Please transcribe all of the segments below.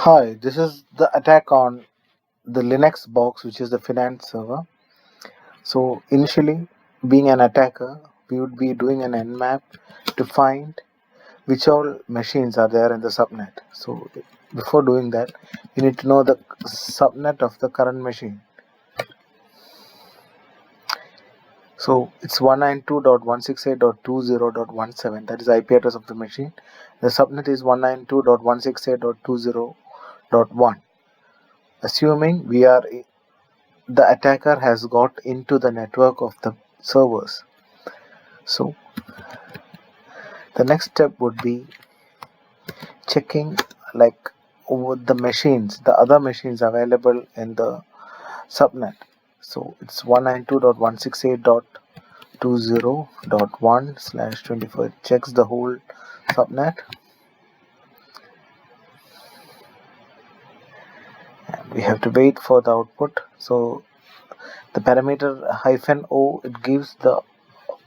Hi, this is the attack on the Linux box, which is the finance server. So, initially, being an attacker, we would be doing an nmap to find which all machines are there in the subnet. So, before doing that, you need to know the subnet of the current machine. So, it's 192.168.20.17, that is the IP address of the machine. The subnet is 192.168.20.1. Assuming the attacker has got into the network of the servers. So the next step would be checking like over the other machines available in the subnet. So it's 192.168.20.1/24. It checks the whole subnet, and we have to wait for the output. So the parameter -o, it gives the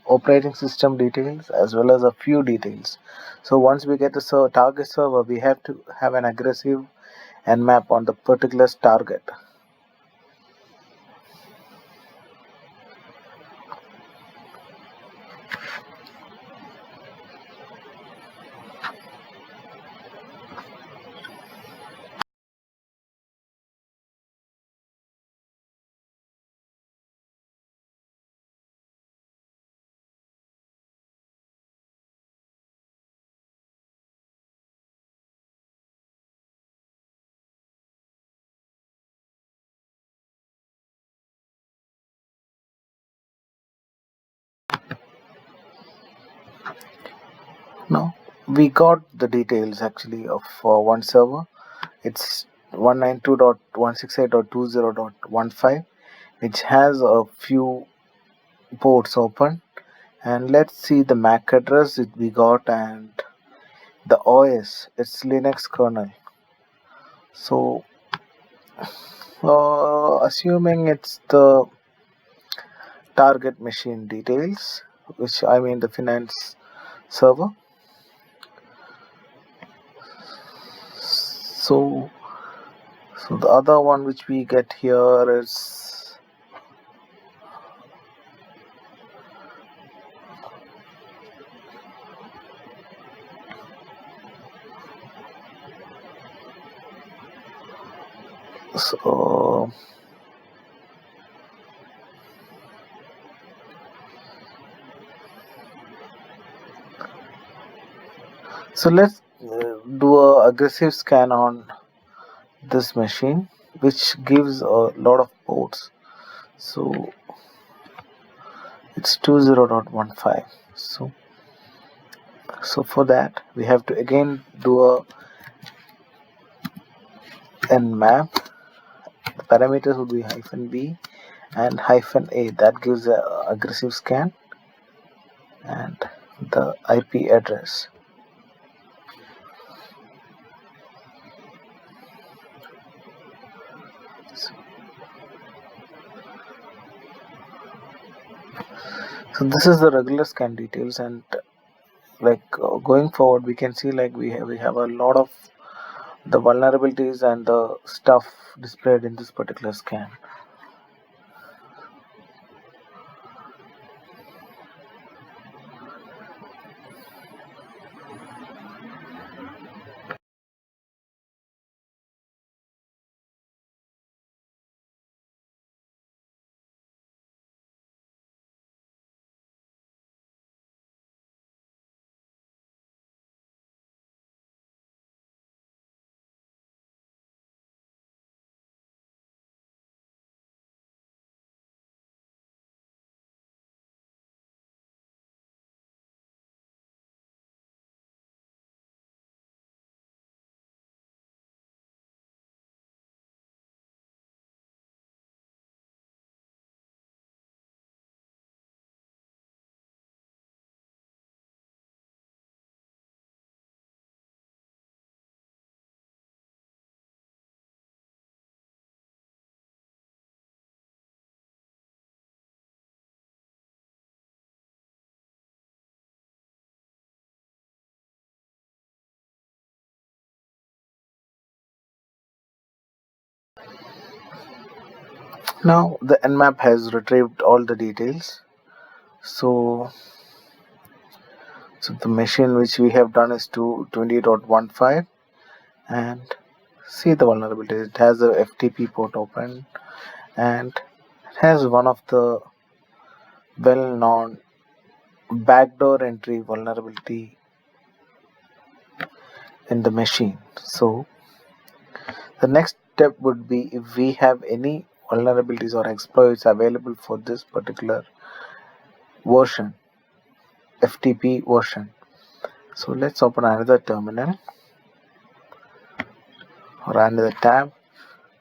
operating system details as well as a few details. So once we get the target server, we have to have an aggressive nmap on the particular target. Now we got the details actually of one server. It's 192.168.20.15, which has a few ports open. And let's see the MAC address that we got and the OS. It's Linux kernel. So assuming it's the target machine details, which I mean the finance server. So the other one which we get here is so so let's do a aggressive scan on this machine, which gives a lot of ports. So it's 20.15. So for that we have to again do a nmap. The parameters would be -b and -a, that gives a aggressive scan, and the IP address. So this is the regular scan details, and going forward we can see like we have a lot of the vulnerabilities and the stuff displayed in this particular scan. Now the Nmap has retrieved all the details. So, the machine which we have done is to 20.15, and see the vulnerability. It has a FTP port open, and it has one of the well-known backdoor entry vulnerability in the machine. So the next step would be, if we have any vulnerabilities or exploits available for this particular version, FTP version. So let's open another terminal or another tab.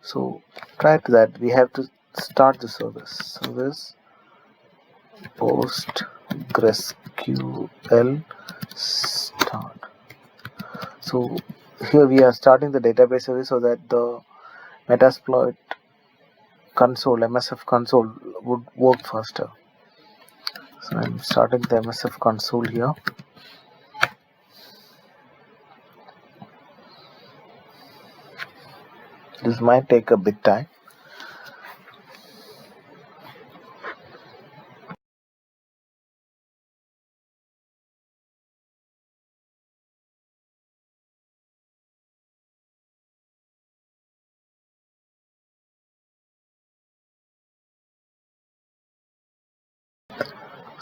So prior to that, we have to start the service. Service PostgreSQL start. So here we are starting the database service so that the Metasploit console, MSF console, would work faster. So I'm starting the MSF console here. This might take a bit time.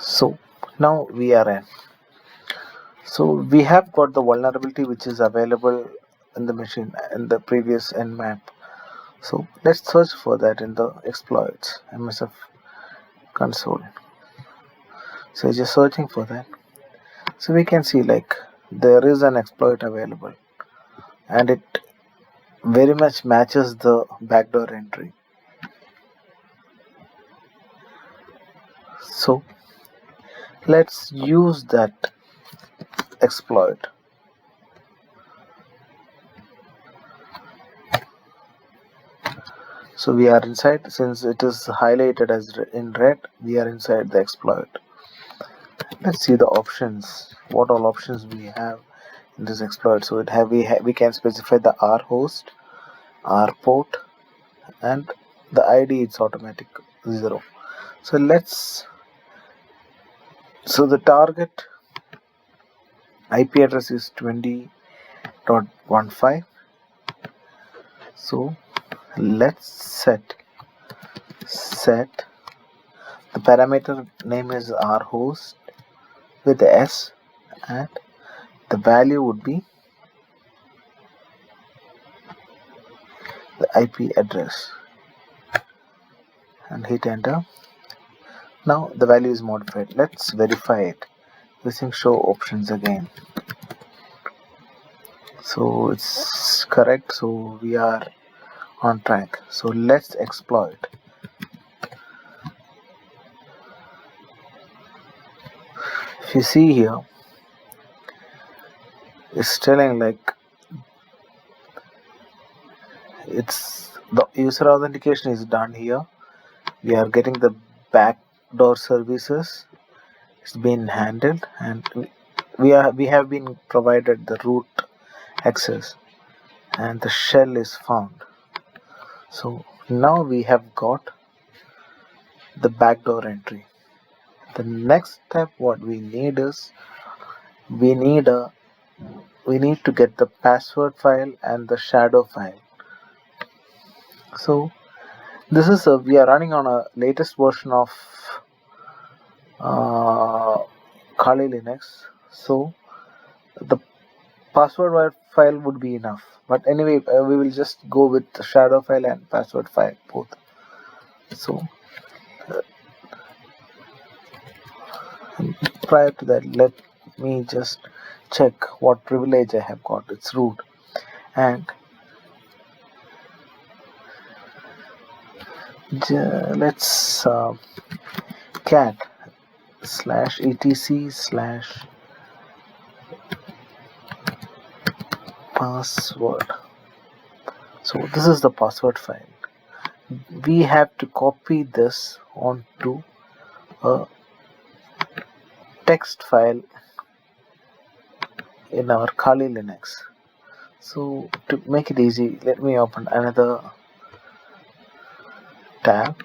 So now we are in. So we have got the vulnerability which is available in the machine in the previous Nmap. So let's search for that in the exploits MSF console. So just searching for that. So we can see like there is an exploit available, and it very much matches the backdoor entry. So let's use that exploit. So we are inside, since it is highlighted as in red, we are inside the exploit. Let's see the options, what all options we have in this exploit. So we can specify the R host, R port, and the ID it's automatic 0. So the target IP address is 20.15. So let's set the parameter name is R host with the S, and the value would be the IP address, and hit enter. Now the value is modified. Let's verify it using show options again. So it's correct, so we are on track. So let's exploit. If you see here, it's telling like it's the user authentication is done here. We are getting the backdoor services. It's been handled, and we have been provided the root access, and the shell is found. So now we have got the backdoor entry. The next step what we need is we need to get the password file and the shadow file. So this is we are running on a latest version of Kali Linux. So the password file would be enough, but anyway we will just go with the shadow file and password file both. So prior to that, let me just check what privilege I have got. It's root, and let's cat /etc/password. So this is the password file. We have to copy this onto a text file in our Kali Linux. So to make it easy, let me open another tab,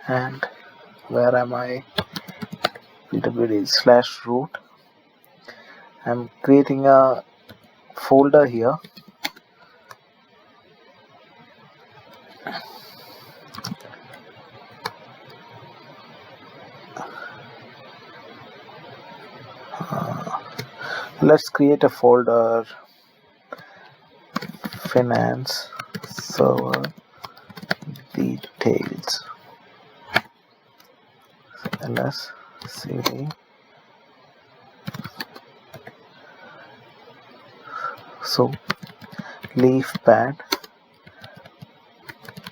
and where am I? pwd/root. I'm creating a folder here. Let's create a folder, finance server details, ls cd. So leaf pad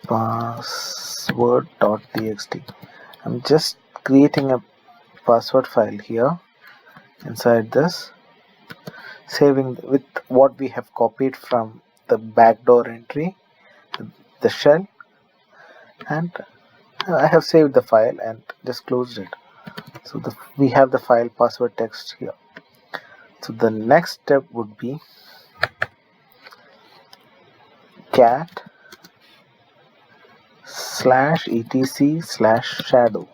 password.txt. I'm just creating a password file here inside this, saving with what we have copied from the backdoor entry, the shell, and I have saved the file and just closed it. So we have the file password text here. So the next step would be cat/etc/shadow.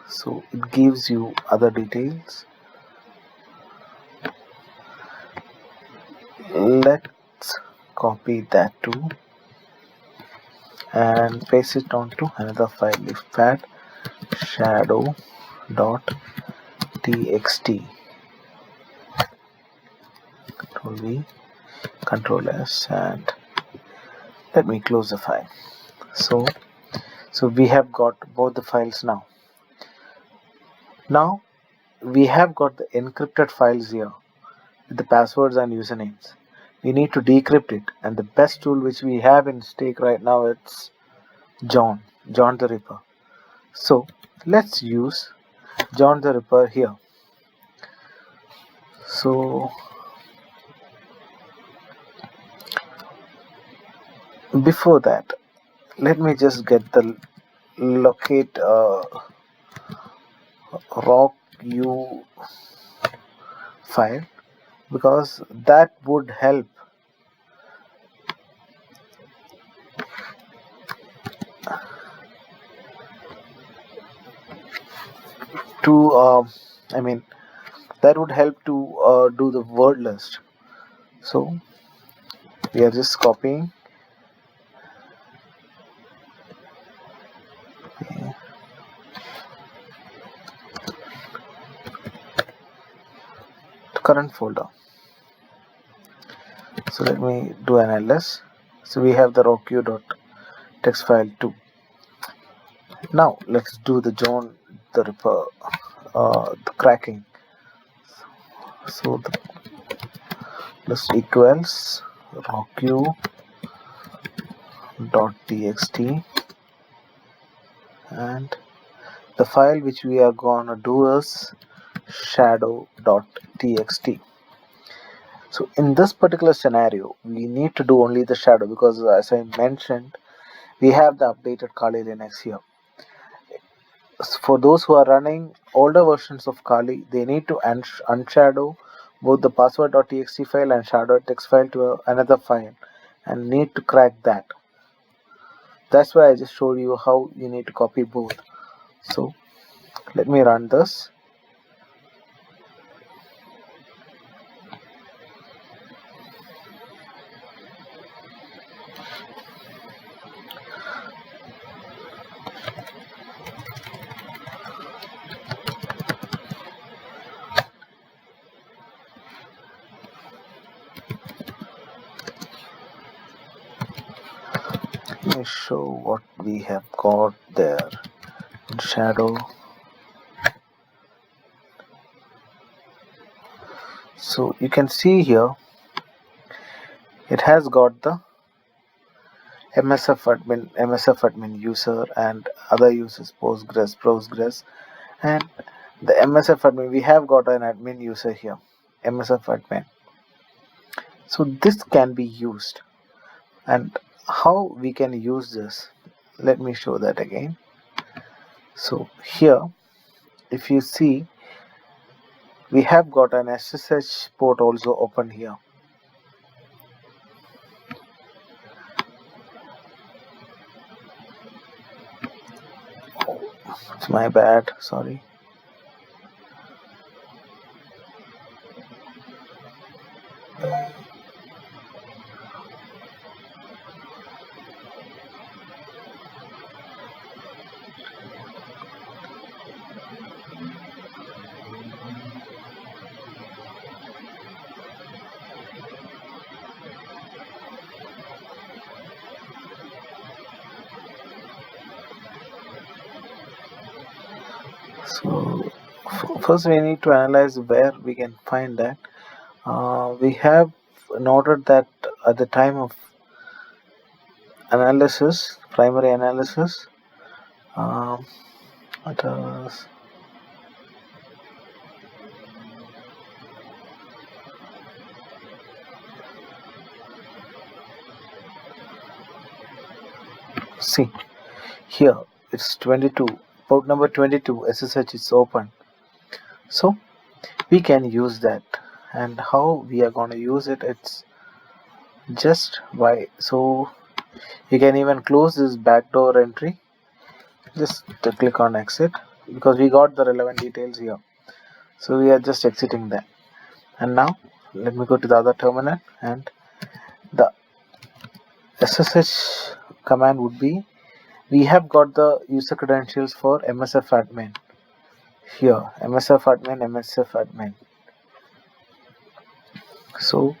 So it gives you other details. Let's copy that too and paste it onto another file, leafpad shadow.txt. Control V, Control S, and let me close the file. So we have got both the files now. Now we have got the encrypted files here with the passwords and usernames. We need to decrypt it, and the best tool which we have in stake right now is John the Ripper. So let's use John the Ripper here. So before that, let me just get the locate ROCU file, because that would help to that would help to do the word list. So we are just copying. Current folder. So let me do an ls. So we have the ROCU.txt file too. Now let's do the John the Ripper, the cracking. So the list equals ROCU.txt, and the file which we are gonna do is shadow.txt. So in this particular scenario, we need to do only the shadow, because as I mentioned, we have the updated Kali Linux here. For those who are running older versions of Kali, they need to unshadow both the password.txt file and shadow.txt file to another file, and need to crack that. That's why I just showed you how you need to copy both. So let me run this. Let me show what we have got there in shadow. So you can see here it has got the MSF admin user and other users, Postgres, and the MSF admin. We have got an admin user here, MSF admin. So this can be used, and how we can use this, let me show that again. So here, if you see, we have got an SSH port also open here. It's my bad, sorry. So first we need to analyze where we can find that. We have noted that at the time of analysis, primary analysis, um, what else? See here it's 22, port number 22 SSH is open, so we can use that. And how we are going to use it, it's just by, so you can even close this backdoor entry, just click on exit, because we got the relevant details here, so we are just exiting that. And now let me go to the other terminal, and the SSH command would be, we have got the user credentials for MSF admin here, MSF admin. So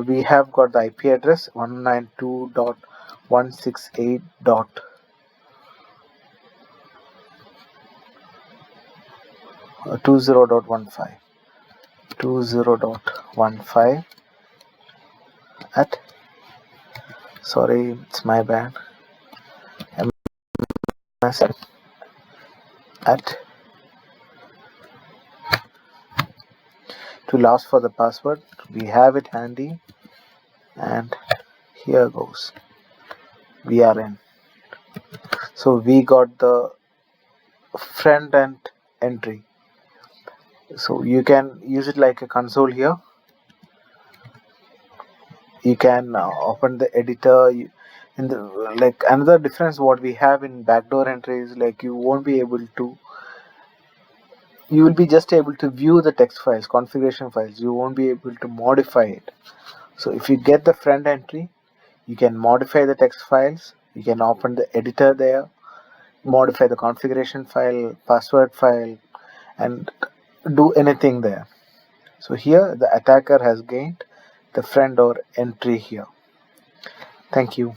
we have got the IP address 192.168.20.15 at, sorry, it's my bad, MSF at, to ask for the password, we have it handy, and here goes, we are in. So we got the front end entry, so you can use it like a console here. You can open the editor. In the, like, another difference what we have in backdoor entry is, like, you won't be able to, you will be just able to view the text files, configuration files, you won't be able to modify it. So if you get the front entry, you can modify the text files, you can open the editor there, modify the configuration file, password file, and do anything there. So here the attacker has gained the front door entry here. Thank you.